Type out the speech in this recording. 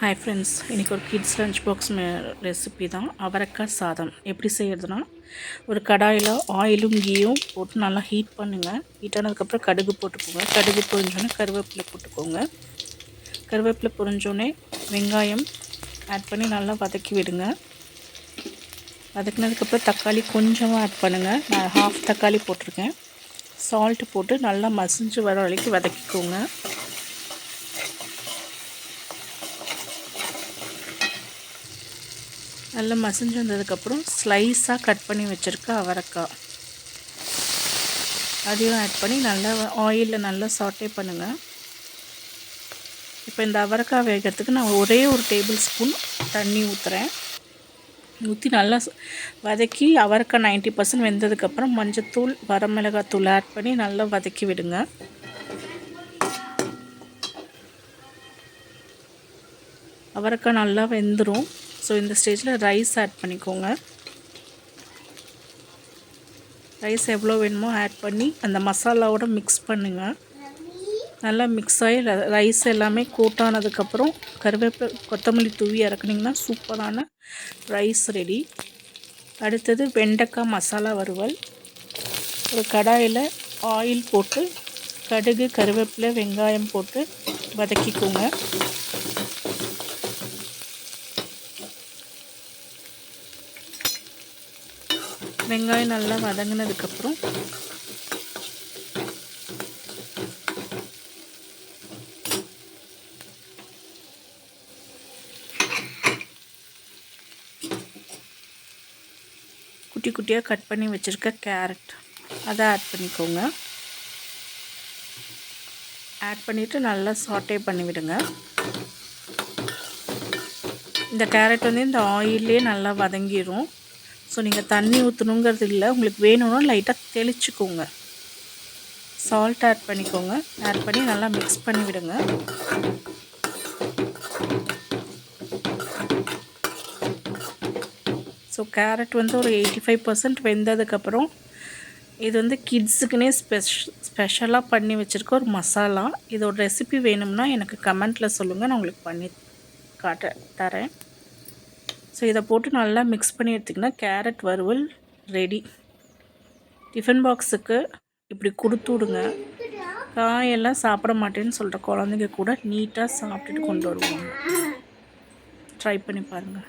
Hi friends, இன்றைக்கி ஒரு kids lunch box recipe தான். அவரைக்காய் சாதம் எப்படி செய்கிறதுனா, ஒரு கடாயில் ஆயிலும் கீயும் போட்டு நல்லா ஹீட் பண்ணுங்கள். ஹீட் ஆனதுக்கப்புறம் கடுகு போட்டுக்கோங்க. கடுகு பொரிஞ்சோடனே கருவேப்பிலை போட்டுக்கோங்க. கருவேப்பிலை பொரிஞ்சோடனே வெங்காயம் ஆட் பண்ணி நல்லா வதக்கி விடுங்க. வதக்கினதுக்கப்புறம் தக்காளி கொஞ்சமாக ஆட் பண்ணுங்கள். நான் ஹாஃப் தக்காளி போட்டிருக்கேன். சால்ட்டு போட்டு நல்லா மசிஞ்சு வர வரைக்கும் வதக்கிக்கோங்க. நல்லா மசிஞ்சு வந்ததுக்கப்புறம் ஸ்லைஸாக கட் பண்ணி வச்சுருக்க அவரைக்காய் அதையும் ஆட் பண்ணி நல்லா ஆயிலில் நல்லா சாட்டே பண்ணுங்கள். இப்போ இந்த அவரைக்காய் வேகிறதுக்கு நான் ஒரே ஒரு டேபிள் ஸ்பூன் தண்ணி ஊற்றுறேன். ஊற்றி நல்லா வதக்கி அவரைக்காய் 90% வெந்ததுக்கப்புறம் மஞ்சத்தூள் வரமிளகாத்தூள் ஆட் பண்ணி நல்லா வதக்கி விடுங்க. அவரைக்காய் நல்லா வெந்துடும். ஸோ இந்த ஸ்டேஜில் ரைஸ் ஆட் பண்ணிக்கோங்க. ரைஸ் எவ்வளோ வேணுமோ ஆட் பண்ணி அந்த மசாலாவோட மிக்ஸ் பண்ணுங்கள். நல்லா மிக்ஸ் ஆகி ரைஸ் எல்லாமே கோட் ஆனதுக்கப்புறம் கருவேப்பிலை கொத்தமல்லி தூவி இறக்குனிங்கன்னா சூப்பரான ரைஸ் ரெடி. அடுத்தது வெண்டைக்காய் மசாலா வறுவல். ஒரு கடாயில் ஆயில் போட்டு கடுகு கருவேப்பிலை வெங்காயம் போட்டு வதக்கிக்கோங்க. வெங்காயம் நல்லா வதங்கினதுக்கப்புறம் குட்டி குட்டியாக கட் பண்ணி வச்சுருக்க கேரட் அதை ஆட் பண்ணிக்கோங்க. ஆட் பண்ணிவிட்டு நல்லா சாட்டே பண்ணிவிடுங்க. இந்த கேரட் இந்த ஆயிலே நல்லா வதங்கிடும். ஸோ நீங்கள் தண்ணி ஊற்றணுங்கிறது இல்லை, உங்களுக்கு வேணும்னா லைட்டாக தெளிச்சுக்கோங்க. சால்ட் ஆட் பண்ணிக்கோங்க. ஆட் பண்ணி நல்லா மிக்ஸ் பண்ணி விடுங்க. ஸோ கேரட் ஒரு 85% வெந்ததுக்கப்புறம் இது கிட்ஸுக்குன்னே ஸ்பெஷலாக பண்ணி வச்சுருக்க ஒரு மசாலா. இதோட ரெசிபி வேணும்னா எனக்கு கமெண்ட்டில் சொல்லுங்கள், நான் உங்களுக்கு பண்ணி தரேன். ஸோ இதை போட்டு நல்லா மிக்ஸ் பண்ணி எடுத்திங்கன்னா கேரட் வறுவல் ரெடி. டிஃபன் பாக்ஸுக்கு இப்படி கொடுத்து விடுங்க. காயெல்லாம் சாப்பிட மாட்டேன்னு சொல்கிற குழந்தைங்க கூட நீட்டாக சாப்பிட்டுட்டு கொண்டு வருவாங்க. ட்ரை பண்ணி பாருங்கள்.